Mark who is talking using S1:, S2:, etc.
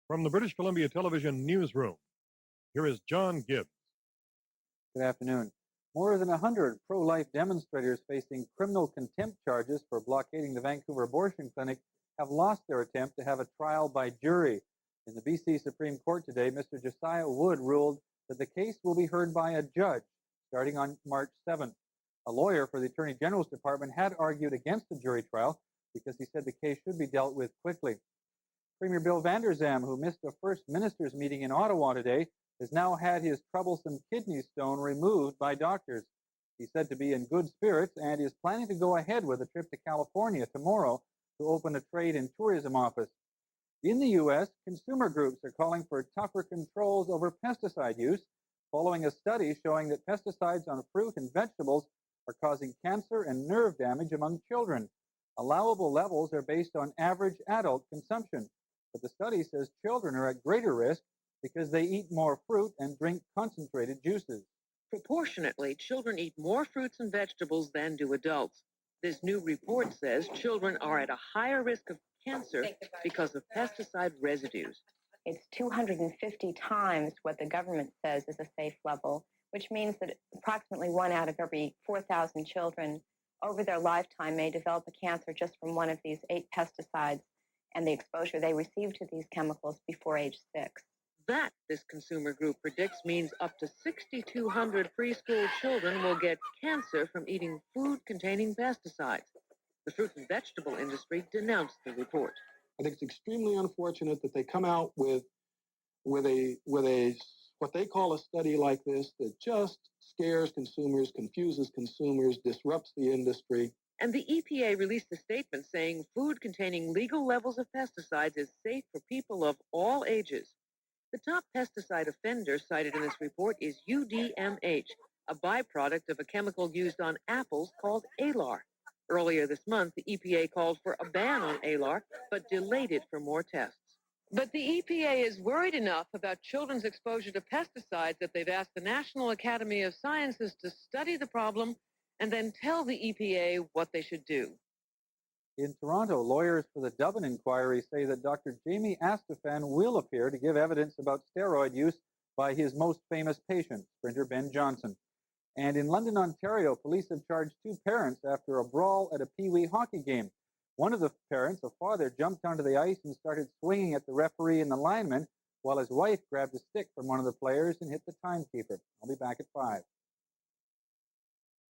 S1: From the British Columbia Television Newsroom, here is John Gibbs.
S2: Good afternoon. More than 100 pro-life demonstrators facing criminal contempt charges for blockading the Vancouver abortion clinic have lost their attempt to have a trial by jury. In the BC Supreme Court today, Mr. Josiah Wood ruled that the case will be heard by a judge starting on March 7th. A lawyer for the Attorney General's Department had argued against the jury trial because he said the case should be dealt with quickly. Premier Bill Vander Zalm, who missed the First Minister's meeting in Ottawa today, has now had his troublesome kidney stone removed by doctors. He's said to be in good spirits and is planning to go ahead with a trip to California tomorrow to open a trade and tourism office. In the U.S., consumer groups are calling for tougher controls over pesticide use, following a study showing that pesticides on fruit and vegetables are causing cancer and nerve damage among children. Allowable levels are based on average adult consumption, but the study says children are at greater risk because they eat more fruit and drink concentrated juices.
S3: Proportionately, children eat more fruits and vegetables than do adults. This new report says children are at a higher risk of cancer because of pesticide residues.
S4: It's 250 times what the government says is a safe level, which means that approximately 1 out of every 4,000 children over their lifetime may develop a cancer just from one of these 8 pesticides and the exposure they receive to these chemicals before age 6.
S3: That, this consumer group predicts, means up to 6,200 preschool children will get cancer from eating food containing pesticides. The fruit and vegetable industry denounced the report.
S5: I think it's extremely unfortunate that they come out with a what they call a study like this that just scares consumers, confuses consumers, disrupts the industry.
S3: And the EPA released a statement saying food containing legal levels of pesticides is safe for people of all ages. The top pesticide offender cited in this report is UDMH, a byproduct of a chemical used on apples called alar. Earlier this month, the EPA called for a ban on alar, but delayed it for more tests. But the EPA is worried enough about children's exposure to pesticides that they've asked the National Academy of Sciences to study the problem and then tell the EPA what they should do.
S2: In Toronto, lawyers for the Dublin inquiry say that Dr. Jamie Astafan will appear to give evidence about steroid use by his most famous patient, sprinter Ben Johnson. And in London, Ontario, police have charged 2 parents after a brawl at a Pee-wee hockey game. One of the parents, a father, jumped onto the ice and started swinging at the referee and the lineman, while his wife grabbed a stick from one of the players and hit the timekeeper. I'll be back at 5.